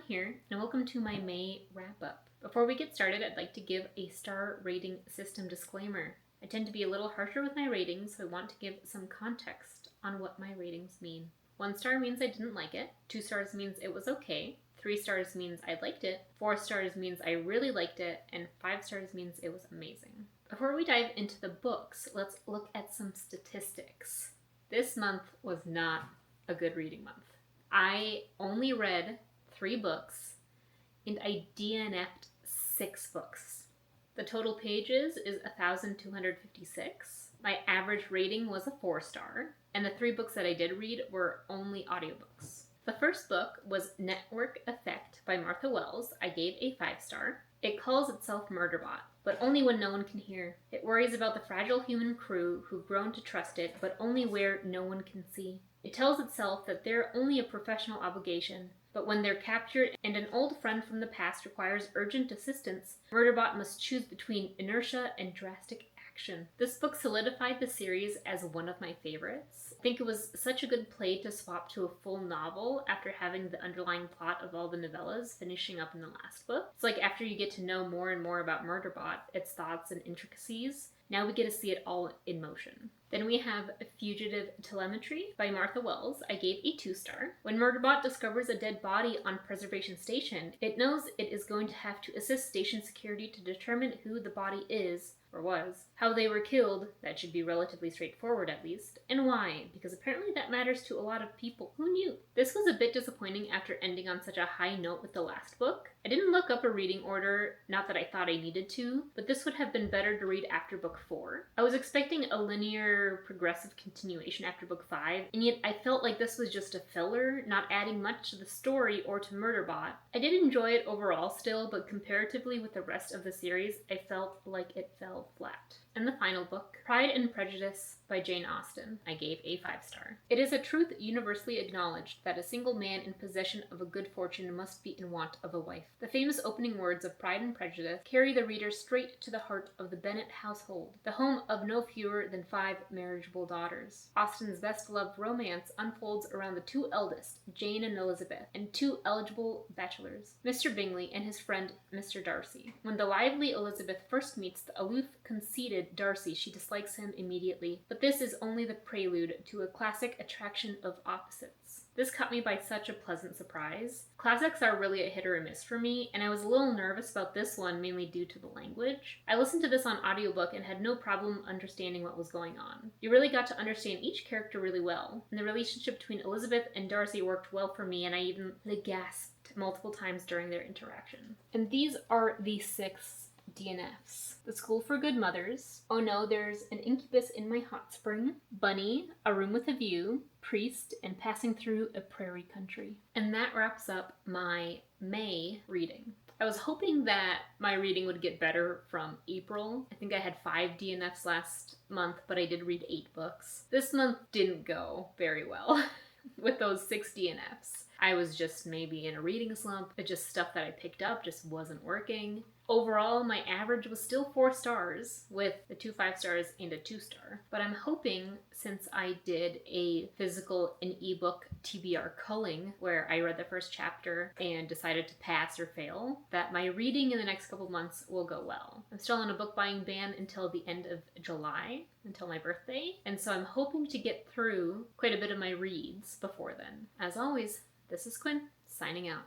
here, and welcome to my May wrap-up. Before we get started, I'd like to give a star rating system disclaimer. I tend to be a little harsher with my ratings, so I want to give some context on what my ratings mean. 1 star means I didn't like it, 2 stars means it was okay, 3 stars means I liked it, 4 stars means I really liked it, and 5 stars means it was amazing. Before we dive into the books, let's look at some statistics. This month was not a good reading month. I only read 3 books, and I DNF'd 6 books. The total pages is 1,256. My average rating was a 4 star, and the 3 books that I did read were only audiobooks. The first book was Network Effect by Martha Wells. I gave a 5 star. It calls itself Murderbot, but only when no one can hear. It worries about the fragile human crew who've grown to trust it, but only where no one can see. It tells itself that they're only a professional obligation, but when they're captured and an old friend from the past requires urgent assistance, Murderbot must choose between inertia and drastic action. This book solidified the series as one of my favorites. I think it was such a good play to swap to a full novel after having the underlying plot of all the novellas finishing up in the last book. It's like after you get to know more and more about Murderbot, its thoughts and intricacies, now we get to see it all in motion. Then we have Fugitive Telemetry by Martha Wells. I gave a 2 star. When Murderbot discovers a dead body on Preservation Station, it knows it is going to have to assist station security to determine who the body is, or was, how they were killed, that should be relatively straightforward at least, and why, because apparently that matters to a lot of people. Who knew? This was a bit disappointing after ending on such a high note with the last book. I didn't look up a reading order, not that I thought I needed to, but this would have been better to read after book 4. I was expecting a linear, progressive continuation after book 5, and yet I felt like this was just a filler, not adding much to the story or to Murderbot. I did enjoy it overall still, but comparatively with the rest of the series, I felt like it fell flat. And the final book, Pride and Prejudice by Jane Austen. I gave a 5 star. It is a truth universally acknowledged that a single man in possession of a good fortune must be in want of a wife. The famous opening words of Pride and Prejudice carry the reader straight to the heart of the Bennet household, the home of no fewer than 5 marriageable daughters. Austen's best-loved romance unfolds around the 2 eldest, Jane and Elizabeth, and 2 eligible bachelors, Mr. Bingley and his friend Mr. Darcy. When the lively Elizabeth first meets the aloof, conceited Darcy, she dislikes him immediately, but this is only the prelude to a classic attraction of opposites. This caught me by such a pleasant surprise. Classics are really a hit or a miss for me, and I was a little nervous about this one, mainly due to the language. I listened to this on audiobook and had no problem understanding what was going on. You really got to understand each character really well, and the relationship between Elizabeth and Darcy worked well for me, and I even gasped multiple times during their interaction. And these are the 6 DNFs. The School for Good Mothers, Oh No, There's an Incubus in My Hot Spring, Bunny, A Room with a View, Priest, and Passing Through a Prairie Country. And that wraps up my May reading. I was hoping that my reading would get better from April. I think I had 5 DNFs last month, but I did read 8 books. This month didn't go very well with those 6 DNFs. I was just maybe in a reading slump, but just stuff that I picked up just wasn't working. Overall, my average was still 4 stars, with the 2 5 stars and a 2 star. But I'm hoping, since I did a physical and ebook TBR culling, where I read the first chapter and decided to pass or fail, that my reading in the next couple months will go well. I'm still on a book buying ban until the end of July, until my birthday, and so I'm hoping to get through quite a bit of my reads before then. As always, this is Quinn, signing out.